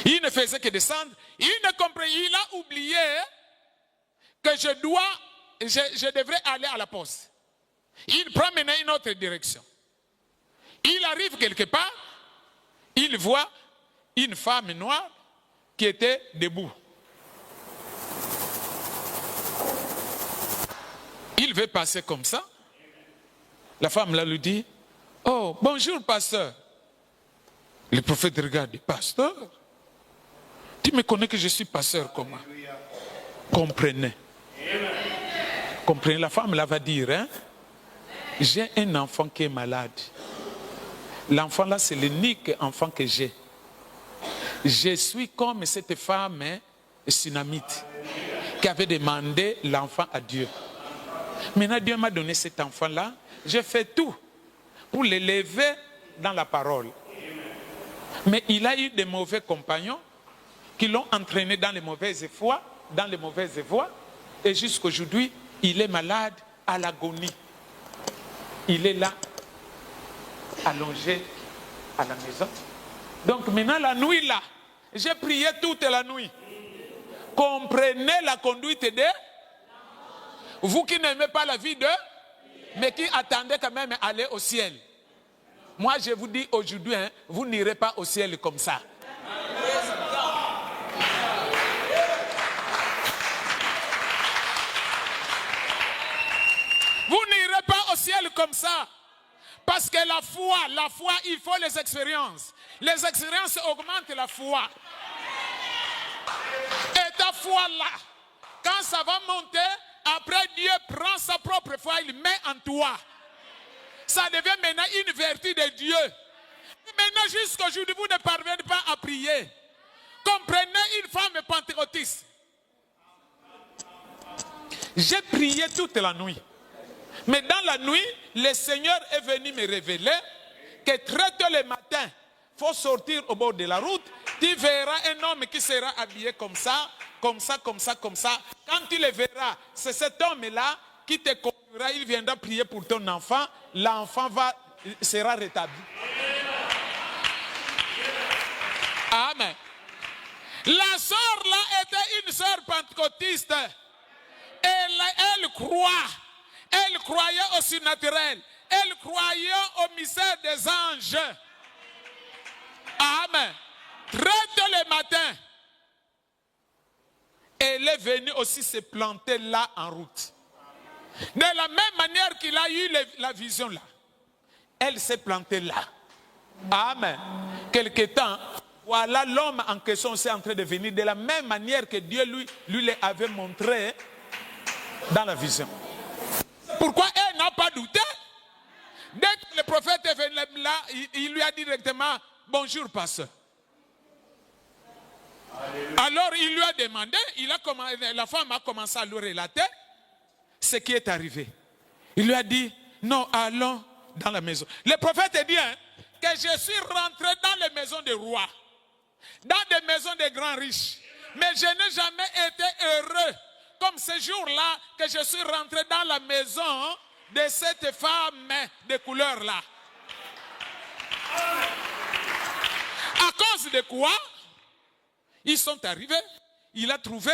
Il ne faisait que descendre. Il ne comprenait, il a oublié que je devrais aller à la poste. Il prend maintenant une autre direction. Il arrive quelque part, il voit une femme noire qui était debout. Il veut passer comme ça. La femme là lui dit, oh, bonjour pasteur. Le prophète regarde, pasteur? Tu me connais que je suis pasteur comment? Comprenez. Comprenez, la femme là va dire, hein? J'ai un enfant qui est malade. L'enfant là, c'est l'unique enfant que j'ai. Je suis comme cette femme sunamite qui avait demandé l'enfant à Dieu. Maintenant, Dieu m'a donné cet enfant là. J'ai fait tout pour l'élever dans la parole. Mais il a eu des mauvais compagnons qui l'ont entraîné dans les mauvaises voies, et jusqu'aujourd'hui, il est malade à l'agonie. Il est là, allongé à la maison. Donc maintenant, la nuit là, j'ai prié toute la nuit. Comprenez la conduite de vous qui n'aimez pas la vie de, mais qui attendez quand même aller au ciel. Moi, je vous dis aujourd'hui, hein, vous n'irez pas au ciel comme ça. Vous n'irez pas au ciel comme ça. Parce que la foi, il faut les expériences. Les expériences augmentent la foi. Et ta foi là, quand ça va monter, après Dieu prend sa propre foi, il met en toi. Ça devient maintenant une vertu de Dieu. Maintenant, jusqu'aujourd'hui, vous ne parvenez pas à prier. Comprenez une femme pentecôtiste. J'ai prié toute la nuit. Mais dans la nuit, le Seigneur est venu me révéler que très tôt le matin, il faut sortir au bord de la route. Tu verras un homme qui sera habillé comme ça. Quand tu le verras, c'est cet homme-là qui te conduira, il viendra prier pour ton enfant. L'enfant sera rétabli. Amen. La sœur là était une sœur pentecôtiste. Elle croyait au surnaturel. Elle croyait au mystère des anges. Amen. Très tôt le matin, elle est venue aussi se planter là en route. De la même manière qu'il a eu la vision là, elle s'est plantée là. Amen. Quelque temps, voilà l'homme en question s'est en train de venir de la même manière que Dieu lui avait montré dans la vision. Pourquoi elle n'a pas douté? Dès que le prophète est venu là, il lui a dit directement, bonjour pasteur. Alors il lui a demandé, la femme a commencé à lui relater ce qui est arrivé. Il lui a dit, non, allons dans la maison. Le prophète dit que je suis rentré dans les maisons des rois, dans des maisons des grands riches, mais je n'ai jamais été heureux comme ce jour-là que je suis rentré dans la maison de cette femme de couleur-là. À cause de quoi? Ils sont arrivés, il a trouvé,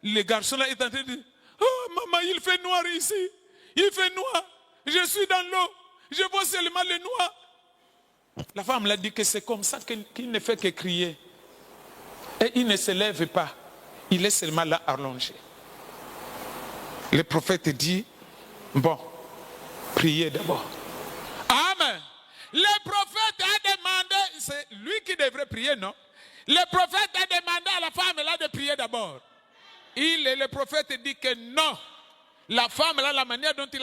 les garçons là étaient en train de dire, oh maman, il fait noir ici, il fait noir, je suis dans l'eau, je vois seulement le noir. La femme l'a dit que c'est comme ça qu'il ne fait que crier. Et il ne se lève pas. Il est seulement là allongé. Le prophète dit, bon, priez d'abord. Amen. Le prophète a demandé, c'est lui qui devrait prier, non? Le prophète a demandé à la femme là de prier d'abord. Le prophète dit que non. La femme là, la manière dont elle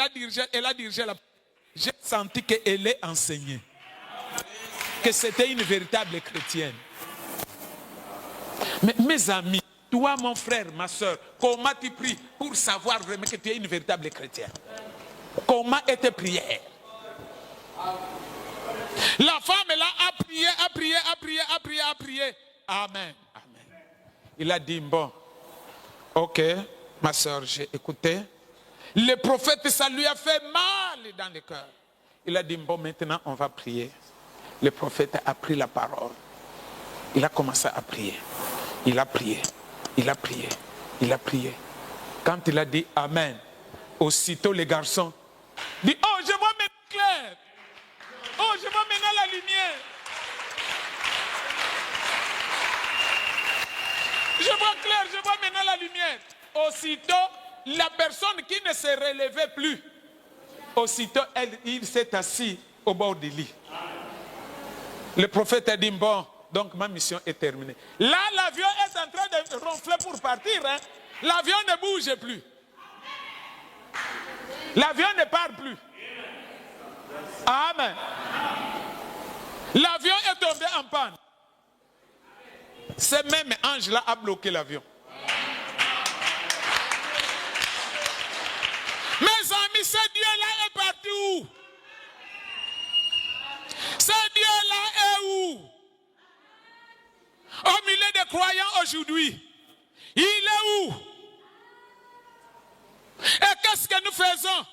a dirigé la... J'ai senti qu'elle est enseignée. Que c'était une véritable chrétienne. Mais mes amis, toi mon frère, ma soeur, comment tu pries pour savoir vraiment que tu es une véritable chrétienne? Comment est ta prière? La femme là a prié. Amen. Amen. Il a dit, bon, ok, ma soeur, j'ai écouté. Le prophète, ça lui a fait mal dans le cœur. Il a dit, bon, maintenant on va prier. Le prophète a pris la parole. Il a commencé à prier. Il a prié. Quand il a dit Amen, aussitôt les garçons disent, oh, je vois maintenant clair. Oh, je vois maintenant la lumière. Je vois clair, je vois maintenant la lumière. Aussitôt, la personne qui ne se relevait plus, aussitôt, il s'est assis au bord du lit. Le prophète a dit, bon, donc ma mission est terminée. Là, l'avion est en train de ronfler pour partir. Hein. L'avion ne bouge plus. L'avion ne part plus. Amen. L'avion est tombé en panne. Ce même ange-là a bloqué l'avion. Mes amis, ce Dieu-là est parti où? Ce Dieu-là est où? Au milieu des croyants aujourd'hui. Il est où? Et qu'est-ce que nous faisons?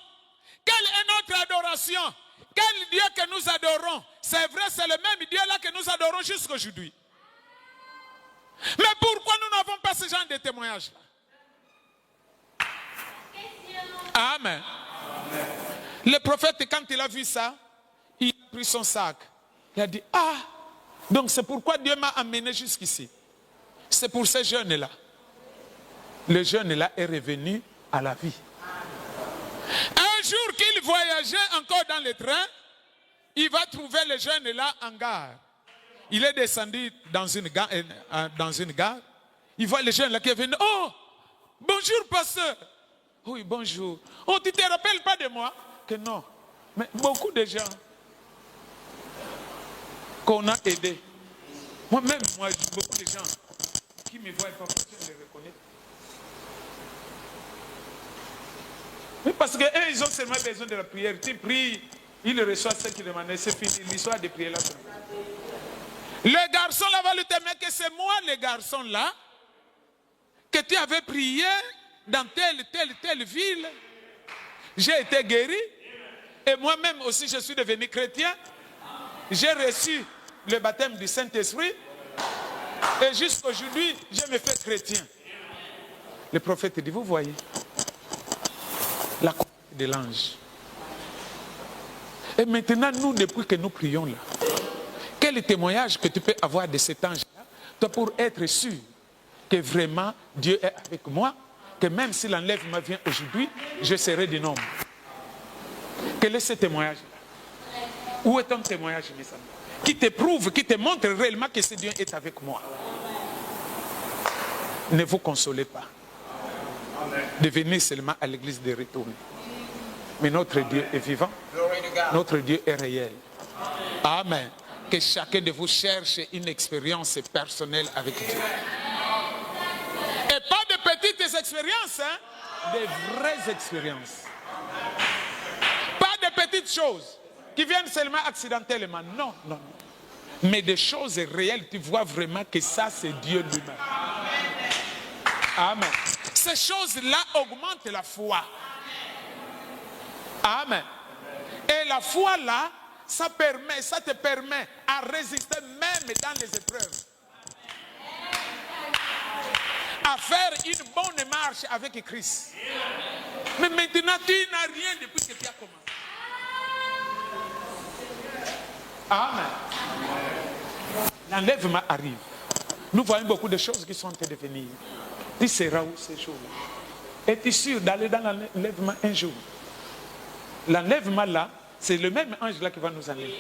Quelle est notre adoration? Quel Dieu que nous adorons? C'est vrai, c'est le même Dieu-là que nous adorons jusqu'à aujourd'hui. Mais pourquoi nous n'avons pas ce genre de témoignage-là? Amen. Amen. Le prophète, quand il a vu ça, il a pris son sac. Il a dit, ah, donc c'est pourquoi Dieu m'a amené jusqu'ici. C'est pour ce jeune-là. Le jeune-là est revenu à la vie. Un jour qu'il voyageait encore dans le train, il va trouver le jeune-là en gare. Il est descendu dans une gare. Il voit le jeune-là qui est venu. Oh, bonjour pasteur. Oui, bonjour. Oh, tu ne te rappelles pas de moi? Que non. Mais beaucoup de gens qu'on a aidés. Moi-même, beaucoup de gens qui me voient pas, je les reconnais. Oui, parce qu'eux, ils ont seulement besoin de la prière. Tu pries, ils reçoivent ce qu'ils demandent. C'est fini. L'histoire de prière là. Le garçon là va lui témoigner que c'est moi, le garçon là, que tu avais prié dans telle ville. J'ai été guéri. Et moi-même aussi, je suis devenu chrétien. J'ai reçu le baptême du Saint-Esprit. Et jusqu'à aujourd'hui, je me fais chrétien. Le prophète dit, vous voyez, la conduite de l'ange. Et maintenant, nous, depuis que nous prions là, quel est le témoignage que tu peux avoir de cet ange-là, toi, pour être sûr que vraiment Dieu est avec moi, que même si l'enlèvement vient aujourd'hui, je serai du nombre. Quel est ce témoignage-là? Où est ton témoignage, mes amis? Qui te prouve, qui te montre réellement que ce Dieu est avec moi. Ne vous consolez pas. Devenez seulement à l'église de retourner. Mais notre Dieu est vivant. Notre Dieu est réel. Amen. Que chacun de vous cherche une expérience personnelle avec Dieu. Et pas de petites expériences, hein? De vraies expériences. Pas de petites choses qui viennent seulement accidentellement. Non, non, non. Mais des choses réelles, tu vois vraiment que ça, c'est Dieu lui-même. Amen. Ces choses-là augmentent la foi. Amen. Et la foi là, ça te permet à résister même dans les épreuves. À faire une bonne marche avec Christ. Mais maintenant, tu n'as rien depuis que tu as commencé. Amen. L'enlèvement arrive. Nous voyons beaucoup de choses qui sont en train de venir. Tu seras où ces jours-là? Es-tu sûr d'aller dans l'enlèvement un jour? L'enlèvement là, c'est le même ange là qui va nous enlever.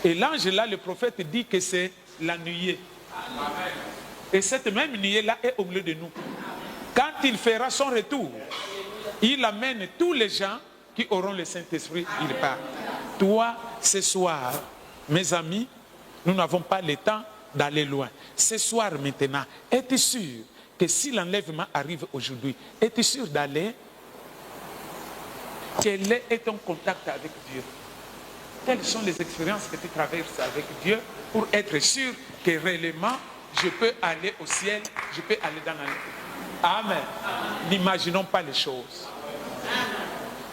Et l'ange là, le prophète dit que c'est la nuée. Et cette même nuée là est au milieu de nous. Quand il fera son retour, il amène tous les gens qui auront le Saint-Esprit, il part. Toi, ce soir, mes amis, nous n'avons pas le temps d'aller loin. Ce soir maintenant, es-tu sûr que si l'enlèvement arrive aujourd'hui, es-tu sûr d'aller? Quel est ton contact avec Dieu? Quelles sont les expériences que tu traverses avec Dieu pour être sûr que réellement je peux aller au ciel, je peux aller dans l'enlèvement? Amen. N'imaginons pas les choses.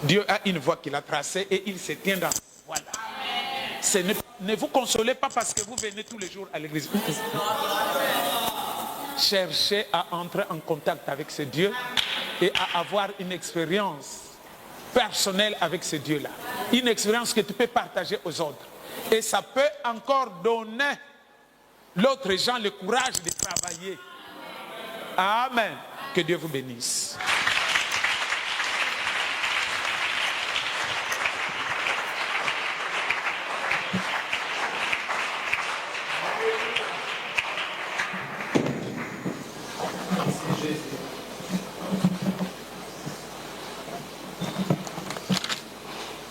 Dieu a une voie qu'il a tracée et il se tient dans. Voilà. Ne vous consolez pas parce que vous venez tous les jours à l'église. Cherchez à entrer en contact avec ce Dieu et à avoir une expérience personnelle avec ce Dieu-là. Une expérience que tu peux partager aux autres. Et ça peut encore donner l'autre gens le courage de travailler. Amen. Que Dieu vous bénisse.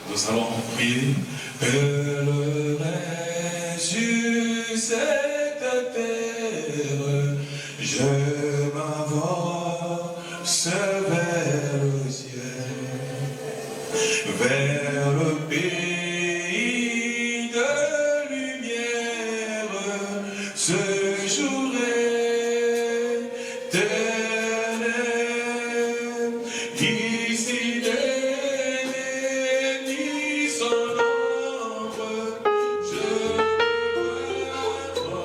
Nous allons prier. Pèlerin sur cette terre, je m'avance vers le ciel, vers le pays de lumière, ce jour éternel, ici son ombre, je me vois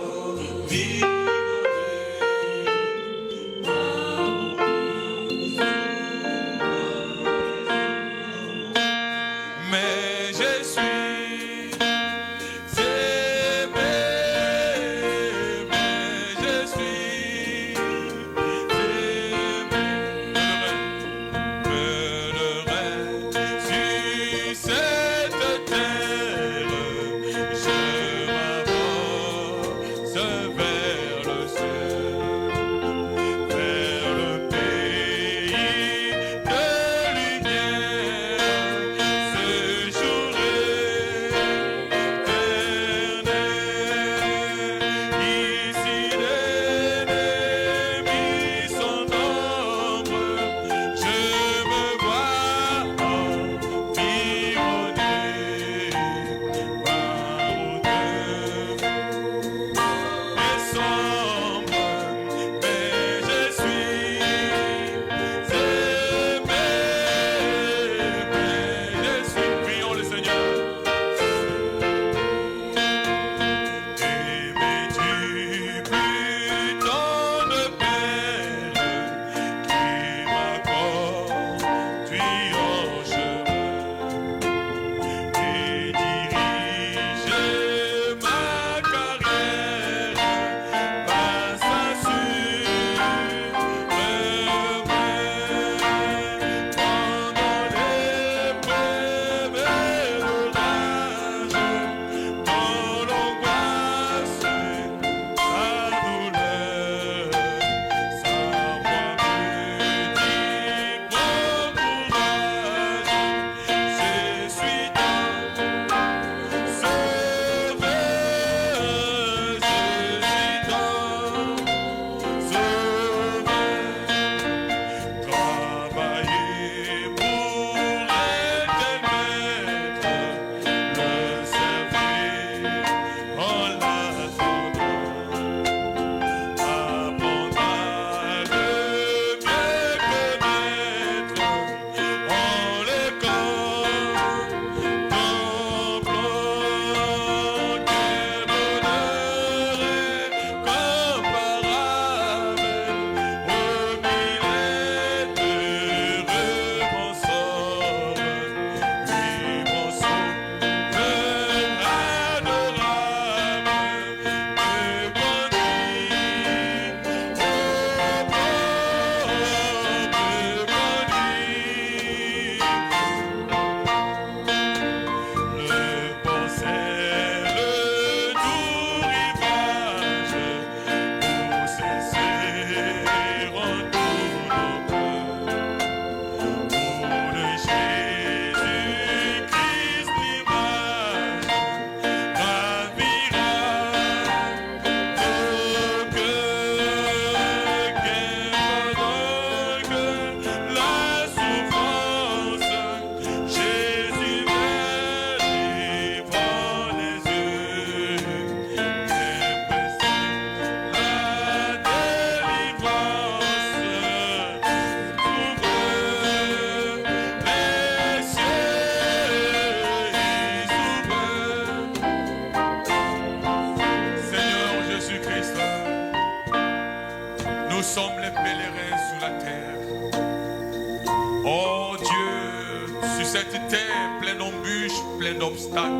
plein d'embûches, plein d'obstacles.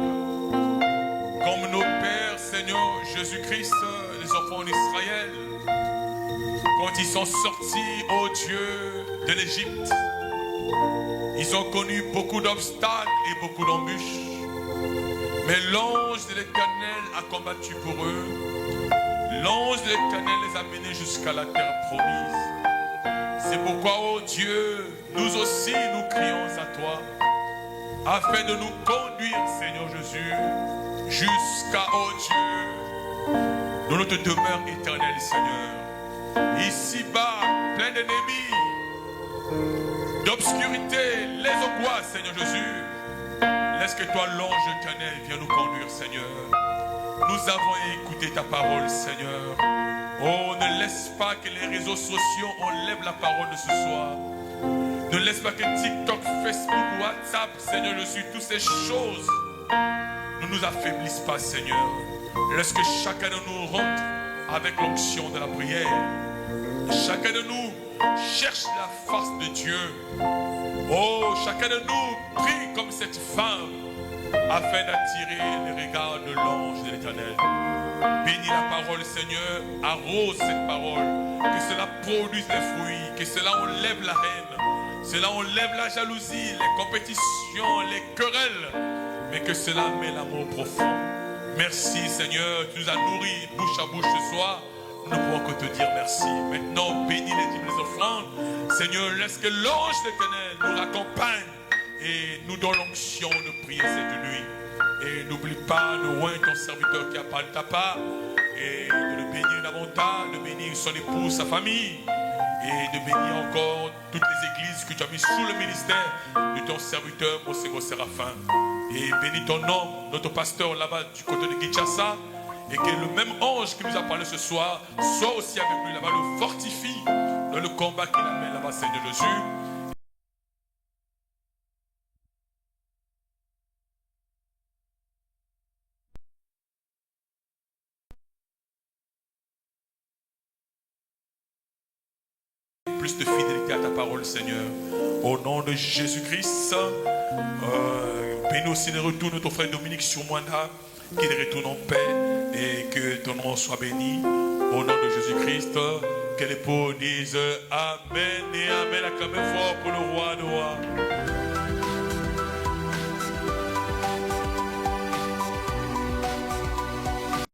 Comme nos pères, Seigneur Jésus-Christ, les enfants d'Israël, quand ils sont sortis, ô Dieu, de l'Égypte, ils ont connu beaucoup d'obstacles et beaucoup d'embûches. Mais l'ange de l'Éternel a combattu pour eux. L'ange de l'Éternel les a menés jusqu'à la terre promise. C'est pourquoi, ô Dieu, nous aussi nous crions à toi, afin de nous conduire, Seigneur Jésus, jusqu'à, ô Dieu, dans notre demeure éternelle, Seigneur. Ici-bas, plein d'ennemis, d'obscurité, les angoisses, Seigneur Jésus. Laisse que toi, l'ange éternel, vienne nous conduire, Seigneur. Nous avons écouté ta parole, Seigneur. Oh, ne laisse pas que les réseaux sociaux enlèvent la parole de ce soir. Ne laisse pas que TikTok, Facebook, WhatsApp, Seigneur Jésus, toutes ces choses ne nous affaiblissent pas, Seigneur. Laisse que chacun de nous rentre avec l'onction de la prière. Chacun de nous cherche la face de Dieu. Oh, chacun de nous prie comme cette femme afin d'attirer les regards de l'ange de l'Éternel. Bénis la parole, Seigneur, arrose cette parole, que cela produise des fruits, que cela enlève la haine, cela enlève la jalousie, les compétitions, les querelles, mais que cela met l'amour profond. Merci, Seigneur, tu nous as nourris bouche à bouche ce soir. Nous ne pouvons que te dire merci. Maintenant, bénis les dîmes, les offrandes. Seigneur, laisse que l'ange de l'Éternel nous accompagne et nous donne l'onction de prier cette nuit. Et n'oublie pas de loin ton serviteur qui a parlé de ta part et de le bénir davantage, de bénir son épouse, sa famille et de bénir encore toutes les églises que tu as mises sous le ministère de ton serviteur, mon Seigneur Séraphin. Et bénis ton homme, notre pasteur là-bas du côté de Kinshasa. Et que le même ange qui nous a parlé ce soir soit aussi avec lui là-bas, le fortifie dans le combat qu'il amène là-bas, Seigneur Jésus. Plus de fidélité à ta parole, Seigneur. Au nom de Jésus-Christ, bénis aussi le retour de ton frère Dominique sur Moana, qu'il retourne en paix. Et que ton nom soit béni au nom de Jésus-Christ. Que les pauvres disent Amen et Amen. Acclamez fort pour le roi de rois.